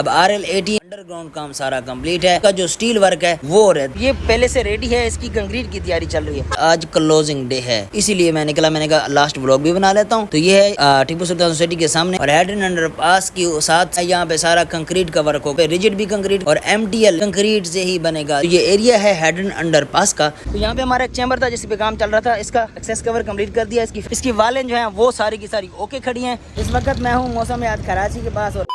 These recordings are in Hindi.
अब RL-18 अंडरग्राउंड काम सारा कंप्लीट है। का जो स्टील वर्क है वो ये पहले से रेडी है, इसकी कंक्रीट की तैयारी चल रही है। आज क्लोजिंग डे है, इसीलिए मैंने कहा लास्ट व्लॉग भी बना लेता हूँ। तो ये है टीपू सुल्तान सोसाइटी के सामने और हेडन अंडरपास के साथ यहाँ पे सारा कंक्रीट का वर्क होगा, रिजिड भी कंक्रीट और MTL कंक्रीट से ही बनेगा। तो ये एरिया है हेडन अंडरपास का। तो यहाँ पे हमारा एक चैम्बर था जिस पे काम चल रहा था, इसका एक्सेस कवर कंप्लीट कर दिया। इसकी वालें जो है वो सारी की सारी ओके खड़ी हैं। इस वक्त मैं हूँ मौसम याद कराची के पास। और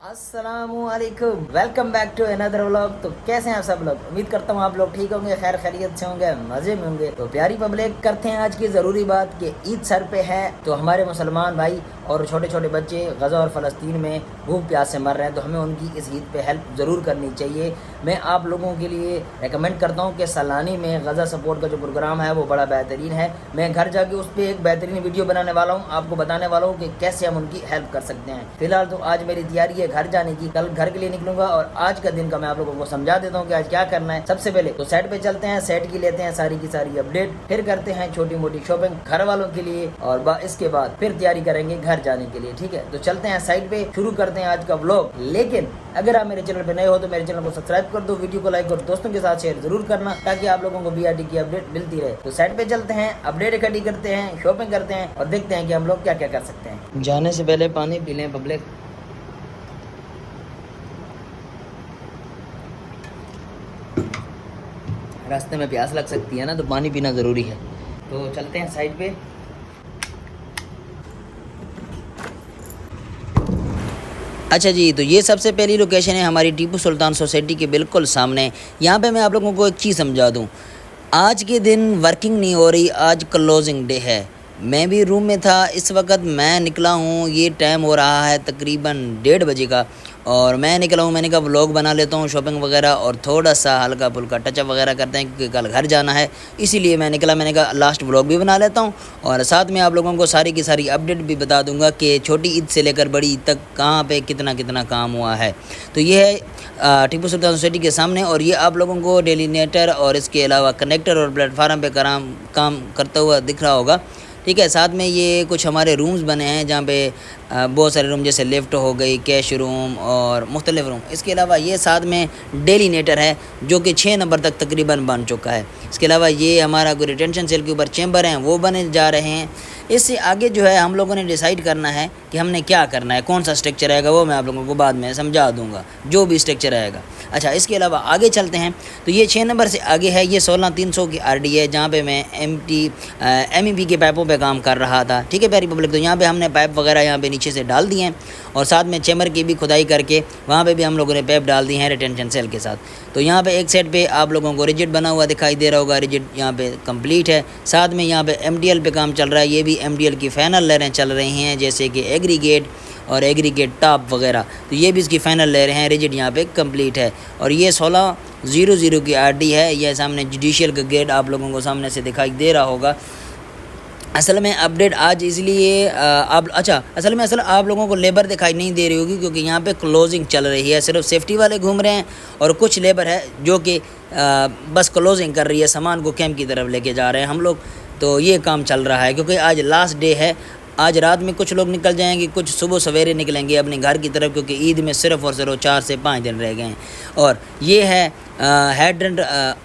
अस्सलामुअलैकुम, welcome back to another vlog. तो कैसे हैं आप सब लोग? उम्मीद करता हूँ आप लोग ठीक होंगे, खैर खैरियत से होंगे, मजे में होंगे। तो प्यारी पब्लिक, करते हैं आज की ज़रूरी बात कि ईद सर पे है। तो हमारे मुसलमान भाई और छोटे छोटे बच्चे गज़ा और फ़लस्तीन में भूख प्यास से मर रहे हैं, तो हमें उनकी इस ईद पे हेल्प ज़रूर करनी चाहिए। मैं आप लोगों के लिए रेकमेंड करता हूँ कि सालानी में गज़ा सपोर्ट का जो प्रोग्राम है वो बड़ा बेहतरीन है। मैं घर जाके उस पर एक बेहतरीन वीडियो बनाने वाला हूँ, आपको बताने वाला हूँ कि कैसे हम उनकी हेल्प कर सकते हैं। फिलहाल तो आज मेरी तैयारी है घर जाने की, कल घर के लिए निकलूंगा और आज का दिन का मैं आप लोगों को समझा देता हूँ कि आज क्या करना है। सबसे पहले तो सेट पे चलते हैं, सेट की लेते हैं सारी की सारी अपडेट, फिर करते हैं छोटी मोटी शॉपिंग घर वालों के लिए और इसके बाद फिर तैयारी करेंगे घर जाने के लिए। ठीक है, तो चलते हैं साइड पे, शुरू करते हैं आज का व्लॉग। लेकिन अगर आप मेरे चैनल पे नए हो तो मेरे चैनल को सब्सक्राइब कर दो, वीडियो को लाइक और दोस्तों के साथ शेयर जरूर करना ताकि आप लोगों को BRT की अपडेट मिलती रहे। तो साइड पे चलते हैं, अपडेट इकट्ठी करते हैं, शॉपिंग करते हैं और देखते हैं कि हम लोग क्या क्या कर सकते हैं। जाने से पहले पानी पी लें पब्लिक। रास्ते में प्यास लग सकती है ना, तो पानी पीना ज़रूरी है। तो चलते हैं साइड पे। अच्छा जी, तो ये सबसे पहली लोकेशन है हमारी टीपू सुल्तान सोसाइटी के बिल्कुल सामने। यहाँ पे मैं आप लोगों को एक चीज़ समझा दूँ, आज के दिन वर्किंग नहीं हो रही, आज क्लोजिंग डे है। मैं भी रूम में था, इस वक्त मैं निकला हूँ, ये टाइम हो रहा है तकरीबन 1:30 बजे का और मैं निकला हूँ। मैंने कहा व्लॉग बना लेता हूँ, शॉपिंग वगैरह और थोड़ा सा हल्का फुल्का टचअप वगैरह करते हैं क्योंकि कल घर जाना है, इसीलिए मैं निकला। मैंने कहा लास्ट व्लॉग भी बना लेता हूँ और साथ में आप लोगों को सारी की सारी अपडेट भी बता दूंगा कि छोटी ईद से लेकर बड़ी ईद तक कहाँ पे कितना कितना काम हुआ है। तो ये है टीपू सुल्तान सोसाइटी के सामने और ये आप लोगों को डेलीनेटर और इसके अलावा कनेक्टर और प्लेटफार्म पे काम करता हुआ दिख रहा होगा। ठीक है, साथ में ये कुछ हमारे रूम्स बने हैं जहाँ पे बहुत सारे रूम जैसे लिफ्ट हो गई, कैश रूम और मुख्तलिफ रूम। इसके अलावा ये साथ में डेलीनेटर है जो कि 6 नंबर तक तकरीबन बन चुका है। इसके अलावा ये हमारा कोई रिटेंशन सेल के ऊपर चैम्बर हैं वो बने जा रहे हैं। इससे आगे जो है हम लोगों ने डिसाइड करना है कि हमने क्या करना है, कौन सा स्ट्रक्चर रहेगा वो मैं आप लोगों को बाद में समझा दूंगा, जो भी स्ट्रक्चर रहेगा। अच्छा, इसके अलावा आगे चलते हैं। तो ये 6 नंबर से आगे है, ये 16300 की RD है जहाँ पे मैं MEP के पाइपों पे काम कर रहा था। ठीक है प्यारी पब्लिक, तो यहाँ पे हमने पाइप वगैरह यहाँ पे नीचे से डाल दिए हैं और साथ में चैम्बर की भी खुदाई करके वहाँ पे भी हम लोगों ने पाइप डाल दी हैं रिटेंशन सेल के साथ। तो यहाँ पे एक साइड पे आप लोगों को रिजिड बना हुआ दिखाई दे रहा होगा, रिजिड यहाँ पे कंप्लीट है। साथ में यहाँ पे MTL पे काम चल रहा है, ये भी MTL की फाइनल लेयरें चल रही हैं जैसे कि एग्रीगेट और एग्रीगेट टॉप वगैरह। तो ये भी इसकी फाइनल लेयर हैं, रिजिड यहाँ पे कंप्लीट है। और ये 1600 की RD है। यह सामने जुडिशियल का गेट आप लोगों को सामने से दिखाई दे रहा होगा। असल में अपडेट आज इसलिए असल आप लोगों को लेबर दिखाई नहीं दे रही होगी क्योंकि यहाँ पे क्लोजिंग चल रही है, सिर्फ सेफ्टी वाले घूम रहे हैं और कुछ लेबर है जो कि बस क्लोजिंग कर रही है, सामान को कैंप की तरफ लेके जा रहे हैं हम लोग। तो ये काम चल रहा है क्योंकि आज लास्ट डे है। आज रात में कुछ लोग निकल जाएंगे, कुछ सुबह सवेरे निकलेंगे अपने घर की तरफ क्योंकि ईद में सिर्फ और सिर्फ 4 से 5 दिन रह गए हैं। और ये है हेड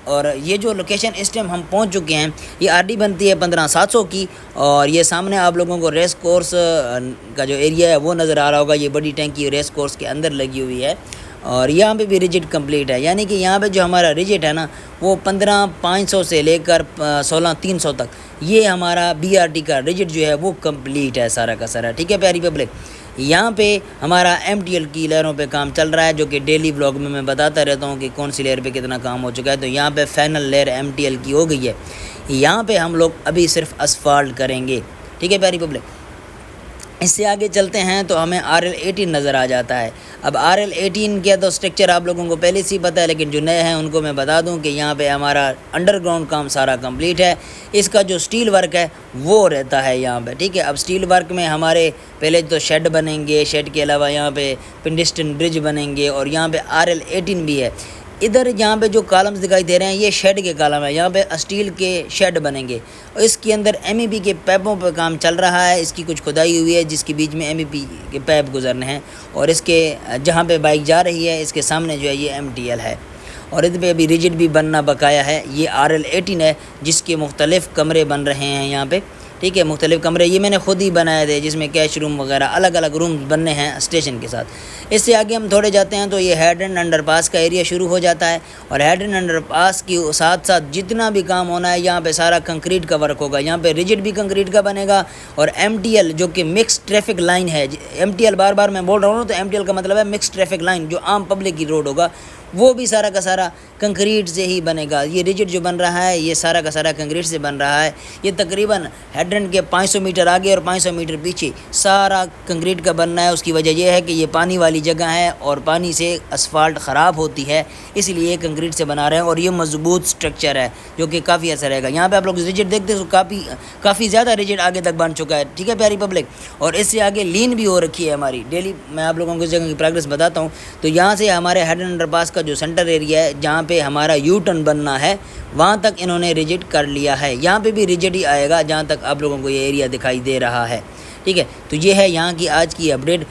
और ये जो लोकेशन इस टाइम हम पहुंच चुके हैं, ये RD बनती है 15700 की और ये सामने आप लोगों को रेस कोर्स का जो एरिया है वो नज़र आ रहा होगा। ये बड़ी टैंकी रेस कोर्स के अंदर लगी हुई है और यहाँ पे भी रिजिड कंप्लीट है, यानी कि यहाँ पे जो हमारा रिजिड है ना वो 15500 से लेकर 16300 तक ये हमारा BRT का रिजिड जो है वो कंप्लीट है सारा का सारा। ठीक है प्यारी पब्लिक, यहाँ पे हमारा MTL की लेयरों पे काम चल रहा है जो कि डेली व्लॉग में मैं बताता रहता हूँ कि कौन सी लेयर पे कितना काम हो चुका है। तो यहाँ पे फाइनल लेयर MTL की हो गई है। यहाँ पे हम लोग अभी सिर्फ असफाल्ट करेंगे। ठीक है प्यारी पब्लिक, इससे आगे चलते हैं तो हमें RL-18 नज़र आ जाता है। अब RL-18 का तो स्ट्रक्चर आप लोगों को पहले से ही पता है, लेकिन जो नए हैं उनको मैं बता दूं कि यहाँ पे हमारा अंडरग्राउंड काम सारा कंप्लीट है। इसका जो स्टील वर्क है वो रहता है यहाँ पे। ठीक है, अब स्टील वर्क में हमारे पहले तो शेड बनेंगे, शेड के अलावा यहाँ पे पिंडिस्टन ब्रिज बनेंगे और यहाँ पे RL-18 भी है। इधर यहाँ पे जो कॉलम्स दिखाई दे रहे हैं ये शेड के कॉलम है। यहाँ पे स्टील के शेड बनेंगे और इसके अंदर एमईबी के पैपों पर काम चल रहा है। इसकी कुछ खुदाई हुई है जिसके बीच में एमईबी के पैप गुजरने हैं और इसके जहाँ पे बाइक जा रही है इसके सामने जो है ये एमटीएल है और इस पर अभी रिजिड भी बनना बकाया है। ये RL18 है जिसके मुख्तलिफ़ कमरे बन रहे हैं यहाँ पे, ठीक है। मुख्तलिफ़ कमरे ये मैंने ख़ुद ही बनाए थे जिसमें कैश रूम वगैरह अलग अलग रूम्स बनने हैं स्टेशन के साथ। इससे आगे हम थोड़े जाते हैं तो ये हेड एंड अंडरपास का एरिया शुरू हो जाता है और हेड एंड अंडरपास के साथ साथ जितना भी काम होना है यहाँ पे सारा कंक्रीट का वर्क होगा। यहाँ पे रिजिड भी कंक्रीट का बनेगा और MTL जो कि मिक्स ट्रैफिक लाइन है। MTL बार बार मैं बोल रहा हूँ तो MTL का मतलब है मिक्स ट्रैफिक लाइन, जो आम पब्लिक की रोड होगा वो भी सारा का सारा कंक्रीट से ही बनेगा। ये रिजिड जो बन रहा है ये सारा का सारा कंक्रीट से बन रहा है। ये तकरीबन हेडरेंट के 500 मीटर आगे और 500 मीटर पीछे सारा कंक्रीट का बनना है। उसकी वजह यह है कि ये पानी वाली जगह है और पानी से असफाल्ट ख़राब होती है, इसलिए ये कंक्रीट से बना रहे हैं और ये मजबूत स्ट्रक्चर है जो कि काफ़ी अच्छा रहेगा। यहाँ पे आप लोग रिजिड देखते हो काफ़ी ज़्यादा रिजिड आगे तक बन चुका है, ठीक है प्यारी पब्लिक। और इससे आगे लीन भी हो रखी है हमारी। डेली मैं आप लोगों को इस जगह की प्रोग्रेस बताता हूँ। तो यहाँ से हमारे हेड एंड अंडरपास का जो सेंटर एरिया है जहाँ पे हमारा यू टर्न बनना है वहाँ तक इन्होंने रिजिड कर लिया है। यहाँ पे भी रिजिड ही आएगा जहाँ तक आप लोगों को ये एरिया दिखाई दे रहा है, ठीक है। तो ये है यहाँ की आज की अपडेट।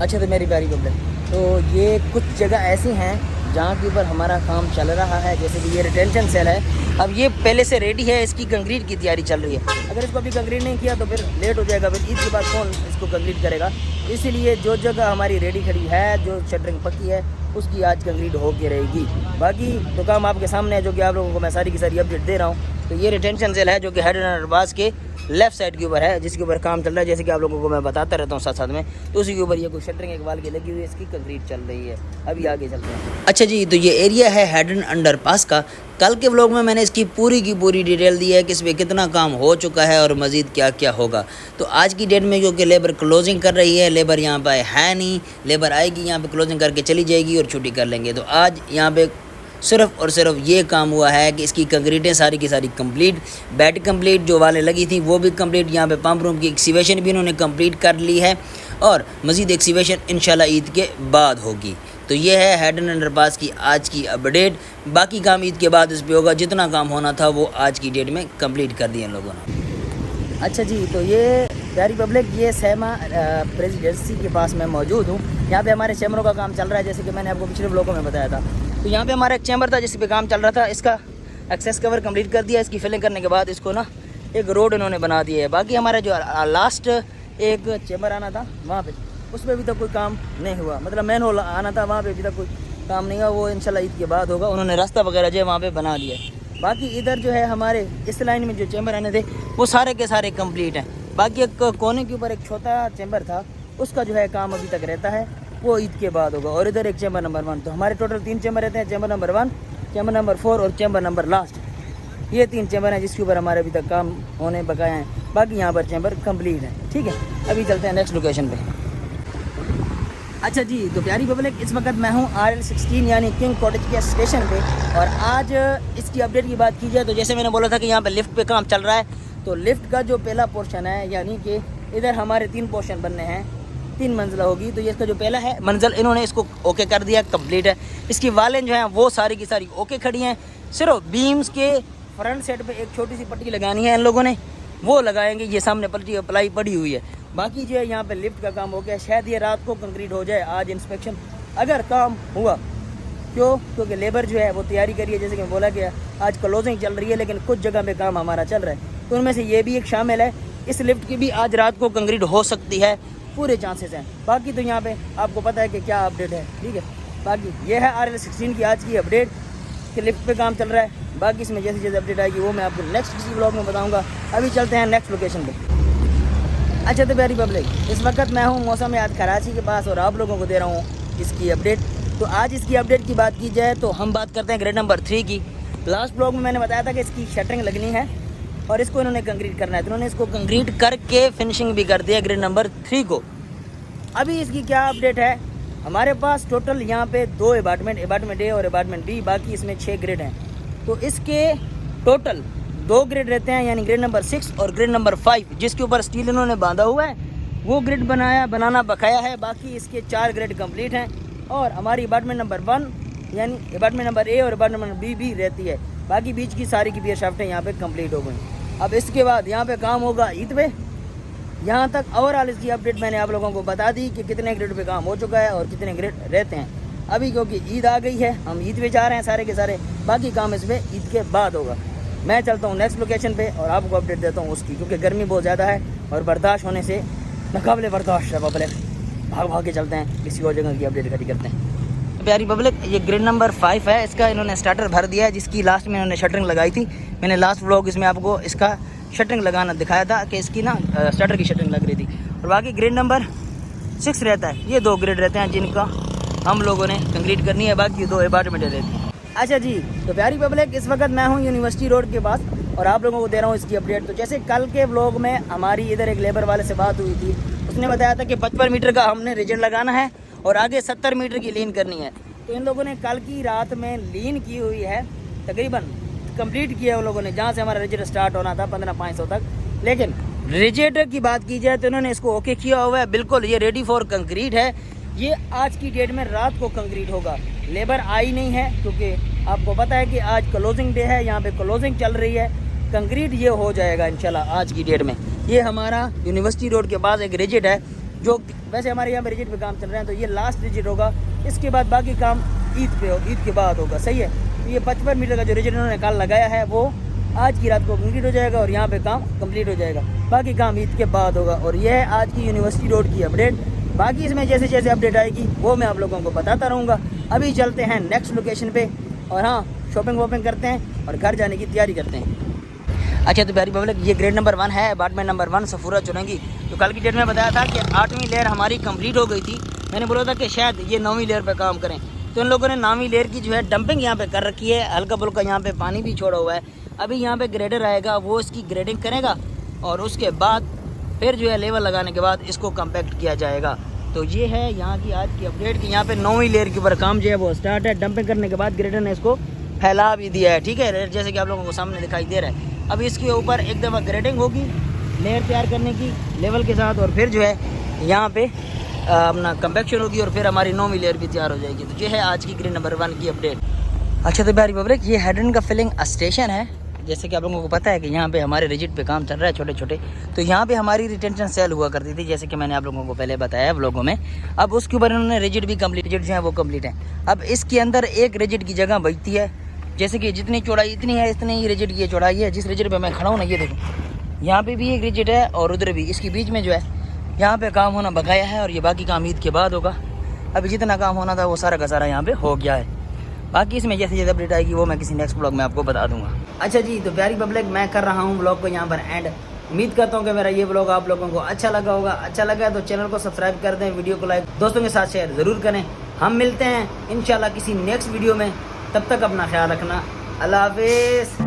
अच्छा तो मेरी प्यारी पब्लिक, तो ये कुछ जगह ऐसी हैं जहाँ के ऊपर हमारा काम चल रहा है। जैसे कि ये रिटेंशन सेल है, अब ये पहले से रेडी है, इसकी कंक्रीट की तैयारी चल रही है। अगर इसको अभी कंक्रीट नहीं किया तो फिर लेट हो जाएगा, फिर ईद के बाद कौन इसको कंक्रीट करेगा। इसीलिए जो जगह हमारी रेडी खड़ी है, जो शटरिंग पक्की है, उसकी आज कंक्रीट होके रहेगी। बाकी तो काम आपके सामने है, जो कि आप लोगों को मैं सारी की सारी अपडेट दे रहा हूँ। तो ये रिटेंशन सेल है जो कि हेड एंड अंडरपास के लेफ्ट साइड के ऊपर है, जिसके ऊपर काम चल रहा है। जैसे कि आप लोगों को मैं बताता रहता हूँ साथ साथ में, तो उसी के ऊपर ये कोई शटरिंग एक वाल की लगी हुई है, इसकी कंक्रीट चल रही है। अभी आगे चलते हैं। अच्छा जी, तो ये एरिया है हेड एंड अंडरपास का। कल के व्लॉग में मैंने इसकी पूरी की पूरी डिटेल दी है कि इसमें कितना काम हो चुका है और मज़ीद क्या क्या होगा। तो आज की डेट में क्योंकि लेबर क्लोजिंग कर रही है, लेबर यहाँ पर है नहीं, लेबर आएगी यहाँ पे क्लोजिंग करके चली जाएगी और छुट्टी कर लेंगे। तो आज यहाँ पे सिर्फ और सिर्फ ये काम हुआ है कि इसकी कंक्रीटें सारी की सारी कंप्लीट, बेड कंप्लीट, जो वाले लगी थी वो भी कंप्लीट। यहाँ पे पंप रूम की एक्सीवेशन भी इन्होंने कंप्लीट कर ली है और मज़ीद एक्सीवेशन इंशाल्लाह ईद के बाद होगी। तो ये है हेड एंड अंडरपास की आज की अपडेट। बाकी काम ईद के बाद इस पर होगा। जितना काम होना था वो आज की डेट में कंप्लीट कर दिए इन लोगों ने। अच्छा जी, तो ये प्यारी पब्लिक, ये सहमा प्रेसिडेंसी के पास मैं मौजूद हूँ। यहाँ पे हमारे चैम्बरों का काम चल रहा है, जैसे कि मैंने आपको पिछले व्लॉगों में बताया था। तो यहाँ पे हमारा एक चैम्बर था जिस पे काम चल रहा था, इसका एक्सेस कवर कंप्लीट कर दिया। इसकी फिलिंग करने के बाद इसको ना एक रोड इन्होंने बना दी है। बाकी हमारा जो लास्ट एक चैम्बर आना था वहाँ पे, उस पर अभी तक कोई काम नहीं हुआ। मतलब मैन होल आना था, वहाँ पे अभी तक कोई काम नहीं हुआ। वो इंशाल्लाह ईद के बाद होगा। उन्होंने रास्ता वगैरह जो है वहाँ पे बना दिया है। बाकी इधर जो है हमारे इस लाइन में जो चैम्बर आने थे वो सारे के सारे कंप्लीट हैं। बाकी एक कोने के ऊपर एक छोटा चैम्बर था, उसका जो है काम अभी तक रहता है, वो ईद के बाद होगा। और इधर एक चैम्बर नंबर 1। तो हमारे टोटल 3 चैम्बर रहते हैं, चैम्बर नंबर 1, चैम्बर नंबर 4 और चैम्बर नंबर लास्ट। ये 3 चैम्बर हैं जिसके ऊपर हमारे अभी तक काम होने बकाया हैं। बाकी यहाँ पर चैम्बर कंप्लीट है, ठीक है। अभी चलते हैं नेक्स्ट लोकेशन पे। अच्छा जी, तो प्यारी पब्लिक, इस वक्त मैं हूँ RL16 यानी किंग कॉटेज के स्टेशन पे। और आज इसकी अपडेट की बात की जाए तो जैसे मैंने बोला था कि यहाँ पे लिफ्ट पे काम चल रहा है। तो लिफ्ट का जो पहला पोर्शन है, यानी कि इधर हमारे 3 पोर्शन बनने हैं, 3 मंजिला होगी। तो ये इसका जो पहला है मंजिल, इन्होंने इसको ओके कर दिया, कंप्लीट है। इसकी वालें जो हैं वो सारी की सारी ओके खड़ी हैं। सिर्फ बीम्स के फ्रंट साइड पे एक छोटी सी पट्टी लगानी है इन लोगों ने, वो लगाएंगे। ये सामने पट्टी अप्लाई पड़ी हुई है। बाकी जो है यहाँ पे लिफ्ट का काम हो गया। शायद ये रात को कंक्रीट हो जाए, आज इंस्पेक्शन अगर काम हुआ। क्यों? क्योंकि लेबर जो है वो तैयारी करी है। जैसे कि बोला गया आज क्लोजिंग चल रही है, लेकिन कुछ जगह पे काम हमारा चल रहा है। तो उनमें से ये भी एक शामिल है। इस लिफ्ट की भी आज रात को कंक्रीट हो सकती है, पूरे चांसेस हैं। बाकी तो यहाँ पे आपको पता है कि क्या अपडेट है, ठीक है। बाकी ये है RL16 की आज की अपडेट कि लिफ्ट पे काम चल रहा है। बाकी इसमें जैसे जैसे अपडेट आएगी वो मैं आपको नेक्स्ट किसी ब्लॉग में बताऊँगा। अभी चलते हैं नेक्स्ट लोकेशन पर। अच्छा तो प्यारी पब्लिक, इस वक्त मैं हूँ मौसम याद कराची के पास और आप लोगों को दे रहा हूँ इसकी अपडेट। तो आज इसकी अपडेट की बात की जाए तो हम बात करते हैं ग्रेड नंबर 3 की। लास्ट ब्लॉग में मैंने बताया था कि इसकी शटरिंग लगनी है और इसको इन्होंने कंक्रीट करना है। तो इन्होंने इसको कंक्रीट करके फिनिशिंग भी कर दिया ग्रेड नंबर 3 को। अभी इसकी क्या अपडेट है, हमारे पास टोटल यहाँ पे 2 अपार्टमेंट ए और अपार्टमेंट बी, बाकी इसमें 6 ग्रेड हैं। तो इसके टोटल 2 ग्रेड रहते हैं, यानी ग्रेड नंबर 6 और ग्रेड नंबर 5, जिसके ऊपर स्टील इन्होंने बांधा हुआ है। वो ग्रेड बनाना बकाया है। बाकी इसके 4 ग्रेड कंप्लीट हैं। और हमारी अपार्टमेंट नंबर 1 यानी अपार्टमेंट नंबर ए और अपार्टमेंट नंबर बी भी रहती है। बाकी बीच की सारी की पियर शाफ्टें यहाँ पे कंप्लीट हो गई। अब इसके बाद यहाँ पे काम होगा ईद पे। यहाँ तक ओवरऑल इसकी अपडेट मैंने आप लोगों को बता दी कि कितने ग्रेड पे काम हो चुका है और कितने ग्रेड रहते हैं। अभी क्योंकि ईद आ गई है, हम ईद पे जा रहे हैं सारे के सारे, बाकी काम इसमें ईद के बाद होगा। मैं चलता हूँ नेक्स्ट लोकेशन पे और आपको अपडेट देता हूँ उसकी, क्योंकि गर्मी बहुत ज़्यादा है और बर्दाश्त होने से नाकाबिले बर्दाश्त है पब्लिक। भाग भाग के चलते हैं, किसी और जगह की अपडेट इकट्ठी करते हैं। प्यारी पब्लिक, ये ग्रेड नंबर 5 है, इसका इन्होंने स्टार्टर भर दिया है, जिसकी लास्ट में इन्होंने शटरिंग लगाई थी। मैंने लास्ट व्लॉग इसमें आपको इसका शटरिंग लगाना दिखाया था कि इसकी ना स्टार्टर की शटरिंग लग रही थी। और बाकी ग्रेड नंबर 6 रहता है। ये 2 ग्रेड रहते हैं जिनका हम लोगों ने कंक्रीट करनी है, बाकी 2 अपार्टमेंट रहती है। अच्छा जी, तो प्यारी पब्लिक, इस वक्त मैं हूँ यूनिवर्सिटी रोड के पास और आप लोगों को दे रहा हूँ इसकी अपडेट। तो जैसे कल के व्लॉग में हमारी इधर एक लेबर वाले से बात हुई थी, उसने बताया था कि 55 मीटर का हमने रिजल्ट लगाना है और आगे 70 मीटर की लीन करनी है। तो इन लोगों ने कल की रात में लीन की हुई है, तकरीबन कंप्लीट किया है उन लोगों ने, जहाँ से हमारा रिजल्ट स्टार्ट होना था 15,500 तक। लेकिन रिजल्ट की बात की जाए तो इन्होंने इसको ओके किया हुआ है, बिल्कुल ये रेडी फॉर कंक्रीट है। ये आज की डेट में रात को कंक्रीट होगा। लेबर आई नहीं है क्योंकि आपको पता है कि आज क्लोजिंग डे है, यहाँ पे क्लोजिंग चल रही है। कंक्रीट ये हो जाएगा इंशाल्लाह आज की डेट में। ये हमारा यूनिवर्सिटी रोड के पास एक रिजिट है, जो वैसे हमारे यहाँ पे रिजिट पे काम चल रहे हैं, तो ये लास्ट रिजिट होगा। इसके बाद बाकी काम ईद के बाद होगा, सही है। तो ये 55 मीटर का जो रिजिट उन्होंने कल लगाया है वो आज की रात को कंप्लीट हो जाएगा और यहाँ पे काम कंप्लीट हो जाएगा। बाकी काम ईद के बाद होगा। और यह है आज की यूनिवर्सिटी रोड की अपडेट। बाकी इसमें जैसे जैसे अपडेट आएगी वो मैं आप लोगों को बताता रहूँगा। अभी चलते हैं नेक्स्ट लोकेशन पे और हाँ, शॉपिंग वॉपिंग करते हैं और घर जाने की तैयारी करते हैं। अच्छा, तो प्यारी पब्लिक, ये ग्रेड नंबर 1 है, अपार्टमेंट नंबर 1 सफूरा चुनेंगी। तो कल की डेट में बताया था कि 8वीं लेयर हमारी कंप्लीट हो गई थी। मैंने बोला था कि शायद ये 9वीं लेयर पे काम करें, तो इन लोगों ने 9वीं लेयर की जो है डंपिंग यहाँ पे कर रखी है। हल्का फुल्का यहाँ पे पानी भी छोड़ा हुआ है। अभी यहाँ पे ग्रेडर आएगा, वो इसकी ग्रेडिंग करेगा और उसके बाद फिर जो है लेवल लगाने के बाद इसको कम्पैक्ट किया जाएगा। तो ये है यहाँ की आज की अपडेट कि यहाँ पे 9वीं लेयर के ऊपर काम जो है वो स्टार्ट है। डंपिंग करने के बाद ग्रेडर ने इसको फैला भी दिया है, ठीक है, जैसे कि आप लोगों को सामने दिखाई दे रहा है। अब इसके ऊपर एक दफ़ा ग्रेडिंग होगी लेयर तैयार करने की लेवल के साथ, और फिर जो है यहाँ पे अपना कम्पैक्शन होगी और फिर हमारी 9वीं लेयर भी तैयार हो जाएगी। तो ये है आज की ग्रेड नंबर 1 की अपडेट। अच्छा, तो प्यारी पब्लिक, ये हेडन का फिलिंग स्टेशन है। जैसे कि आप लोगों को पता है कि यहाँ पे हमारे रिजिट पे काम चल रहा है छोटे छोटे, तो यहाँ पे हमारी रिटेंशन सेल हुआ करती थी, जैसे कि मैंने आप लोगों को पहले बताया व्लॉगों में। अब उसके ऊपर इन्होंने रिजिट भी कंप्लीट, रिजिट जो है वो कंप्लीट है। अब इसके अंदर एक रिजिट की जगह बचती है, जैसे कि जितनी चौड़ाई इतनी है, इतनी ही रिजिट की चौड़ाई है। जिस रिजिट पे मैं खड़ा हूँ ना, ये देखो, यहाँ पे भी एक रिजिट है और उधर भी, इसके बीच में जो है यहाँ पे काम होना बकाया है और ये बाकी काम ईद के बाद होगा। अभी जितना काम होना था वो सारा का सारा यहाँ पे हो गया है। बाकी इसमें जैसे जैसे अपडेट आएगी वो मैं किसी नेक्स्ट ब्लॉग में आपको बता दूंगा। अच्छा जी, तो प्यारी पब्लिक, मैं कर रहा हूँ ब्लॉग को यहाँ पर एंड। उम्मीद करता हूँ कि मेरा ये ब्लॉग आप लोगों को अच्छा लगा होगा। अच्छा लगा तो चैनल को सब्सक्राइब कर दें, वीडियो को लाइक, दोस्तों के साथ शेयर ज़रूर करें। हम मिलते हैं इंशाल्लाह किसी नेक्स्ट वीडियो में, तब तक अपना ख्याल रखना। अल्लाह हाफिज़।